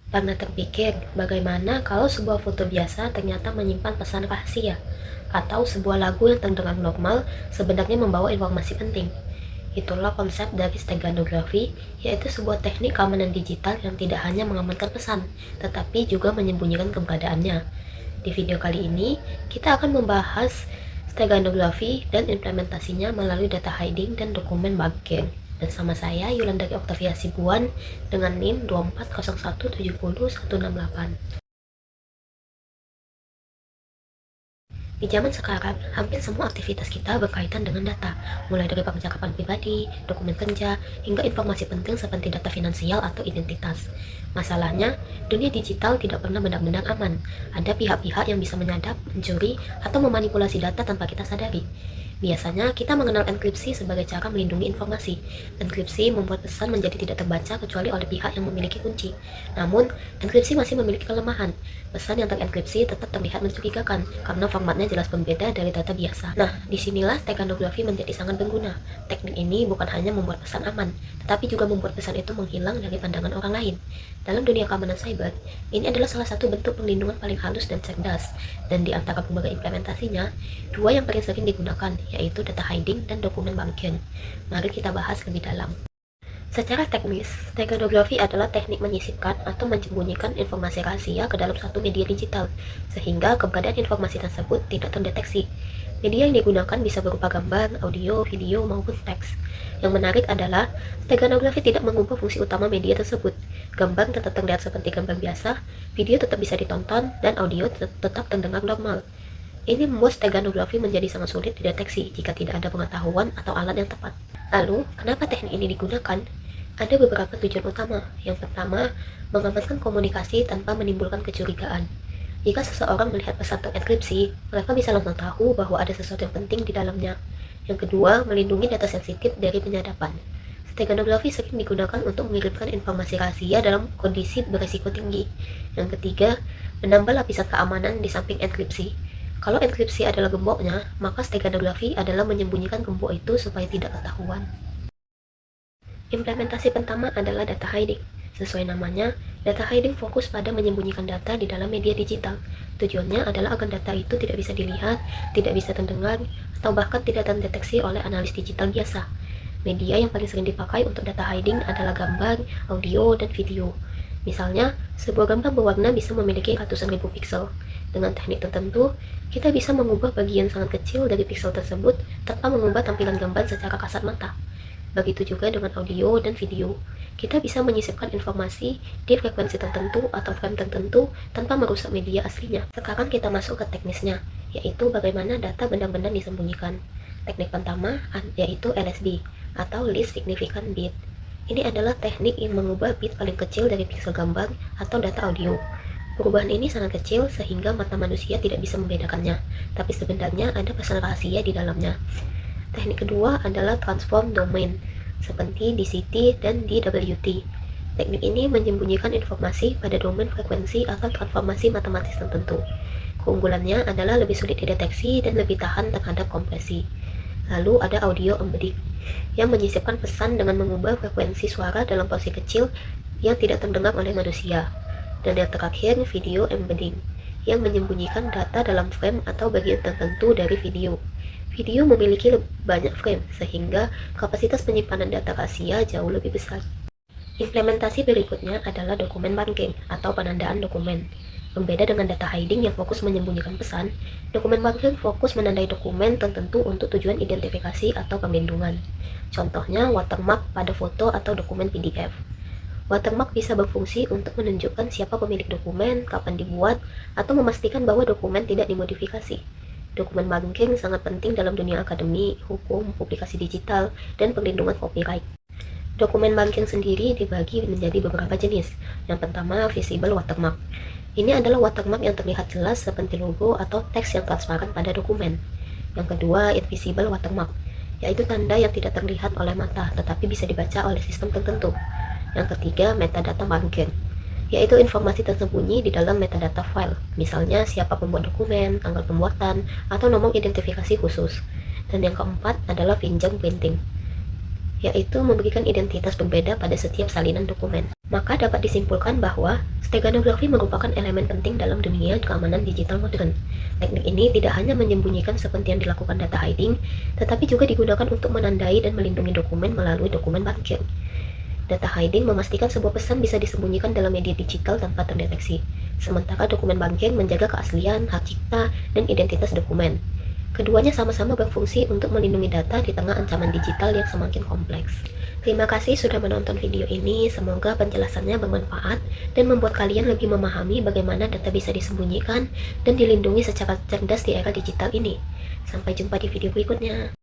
Pernah terpikir bagaimana kalau sebuah foto biasa ternyata menyimpan pesan rahasia, atau sebuah lagu yang terdengar normal sebenarnya membawa informasi penting? Itulah konsep dari steganografi, yaitu sebuah teknik keamanan digital yang tidak hanya mengamankan pesan, tetapi juga menyembunyikan keberadaannya. Di video kali ini, kita akan membahas steganografi dan implementasinya melalui data hiding dan dokumen bugging. Bersama saya, Yulan dari Octavia Sibuan, dengan NIM 240170168. Di zaman sekarang, hampir semua aktivitas kita berkaitan dengan data, mulai dari percakapan pribadi, dokumen kerja, hingga informasi penting seperti data finansial atau identitas. Masalahnya, dunia digital tidak pernah benar-benar aman. Ada pihak-pihak yang bisa menyadap, mencuri, atau memanipulasi data tanpa kita sadari. Biasanya, kita mengenal enkripsi sebagai cara melindungi informasi. Enkripsi membuat pesan menjadi tidak terbaca kecuali oleh pihak yang memiliki kunci. Namun, enkripsi masih memiliki kelemahan. Pesan yang terenkripsi tetap terlihat mencurigakan karena formatnya jelas berbeda dari data biasa. Nah, disinilah steganografi menjadi sangat berguna. Teknik ini bukan hanya membuat pesan aman, tetapi juga membuat pesan itu menghilang dari pandangan orang lain. Dalam dunia keamanan cyber, ini adalah salah satu bentuk perlindungan paling halus dan cerdas. Dan di antara berbagai implementasinya, dua yang paling sering digunakan, yaitu data hiding dan dokumen bugging. Mari kita bahas lebih dalam. Secara teknis, steganografi adalah teknik menyisipkan atau menyembunyikan informasi rahasia ke dalam satu media digital, sehingga keberadaan informasi tersebut tidak terdeteksi. Media yang digunakan bisa berupa gambar, audio, video, maupun teks. Yang menarik adalah, steganografi tidak mengubah fungsi utama media tersebut. Gambar tetap terlihat seperti gambar biasa, video tetap bisa ditonton, dan audio tetap terdengar normal. Ini membuat steganografi menjadi sangat sulit dideteksi jika tidak ada pengetahuan atau alat yang tepat. Lalu, kenapa teknik ini digunakan? Ada beberapa tujuan utama. Yang pertama, mengamankan komunikasi tanpa menimbulkan kecurigaan. Jika seseorang melihat pesan terenkripsi, mereka bisa langsung tahu bahwa ada sesuatu yang penting di dalamnya. Yang kedua, melindungi data sensitif dari penyadapan. Steganografi sering digunakan untuk mengirimkan informasi rahasia dalam kondisi berisiko tinggi. Yang ketiga, menambah lapisan keamanan di samping enkripsi. Kalau enkripsi adalah gemboknya, maka steganografi adalah menyembunyikan gembok itu supaya tidak ketahuan. Implementasi pertama adalah data hiding. Sesuai namanya, data hiding fokus pada menyembunyikan data di dalam media digital. Tujuannya adalah agar data itu tidak bisa dilihat, tidak bisa terdengar, atau bahkan tidak terdeteksi oleh analis digital biasa. Media yang paling sering dipakai untuk data hiding adalah gambar, audio, dan video. Misalnya, sebuah gambar berwarna bisa memiliki ratusan ribu piksel. Dengan teknik tertentu, kita bisa mengubah bagian sangat kecil dari piksel tersebut tanpa mengubah tampilan gambar secara kasat mata. Begitu juga dengan audio dan video. Kita bisa menyisipkan informasi di frekuensi tertentu atau frame tertentu tanpa merusak media aslinya. Sekarang kita masuk ke teknisnya, yaitu bagaimana data benar-benar disembunyikan. Teknik pertama yaitu LSB, atau Least Significant Bit. Ini adalah teknik yang mengubah bit paling kecil dari piksel gambar atau data audio. Perubahan ini sangat kecil sehingga mata manusia tidak bisa membedakannya, tapi sebenarnya ada pesan rahasia di dalamnya. Teknik kedua adalah transform domain, seperti DCT dan DWT. Teknik ini menyembunyikan informasi pada domain frekuensi atau transformasi matematis tertentu. Keunggulannya adalah lebih sulit dideteksi dan lebih tahan terhadap kompresi. Lalu ada audio embedding, yang menyisipkan pesan dengan mengubah frekuensi suara dalam porsi kecil yang tidak terdengar oleh manusia. Dan yang terakhir, video embedding, yang menyembunyikan data dalam frame atau bagian tertentu dari video. Video memiliki banyak frame, sehingga kapasitas penyimpanan data rahasia jauh lebih besar. Implementasi berikutnya adalah dokumen bugging atau penandaan dokumen. Berbeda dengan data hiding yang fokus menyembunyikan pesan, dokumen bugging fokus menandai dokumen tertentu untuk tujuan identifikasi atau perlindungan. Contohnya watermark pada foto atau dokumen PDF. Watermark bisa berfungsi untuk menunjukkan siapa pemilik dokumen, kapan dibuat, atau memastikan bahwa dokumen tidak dimodifikasi. Dokumen bugging sangat penting dalam dunia akademi, hukum, publikasi digital, dan perlindungan copyright. Dokumen bugging sendiri dibagi menjadi beberapa jenis. Yang pertama, visible watermark. Ini adalah watermark yang terlihat jelas seperti logo atau teks yang transparan pada dokumen. Yang kedua, invisible watermark, yaitu tanda yang tidak terlihat oleh mata tetapi bisa dibaca oleh sistem tertentu. Yang ketiga, metadata bugging, yaitu informasi tersembunyi di dalam metadata file, misalnya siapa pembuat dokumen, tanggal pembuatan, atau nomor identifikasi khusus. Dan yang keempat adalah fingerprinting, yaitu memberikan identitas berbeda pada setiap salinan dokumen. Maka dapat disimpulkan bahwa steganografi merupakan elemen penting dalam dunia keamanan digital modern. Teknik ini tidak hanya menyembunyikan seperti yang dilakukan data hiding, tetapi juga digunakan untuk menandai dan melindungi dokumen melalui dokumen banking. Data hiding memastikan sebuah pesan bisa disembunyikan dalam media digital tanpa terdeteksi, sementara dokumen banking menjaga keaslian, hak cipta, dan identitas dokumen. Keduanya sama-sama berfungsi untuk melindungi data di tengah ancaman digital yang semakin kompleks. Terima kasih sudah menonton video ini, semoga penjelasannya bermanfaat dan membuat kalian lebih memahami bagaimana data bisa disembunyikan dan dilindungi secara cerdas di era digital ini. Sampai jumpa di video berikutnya.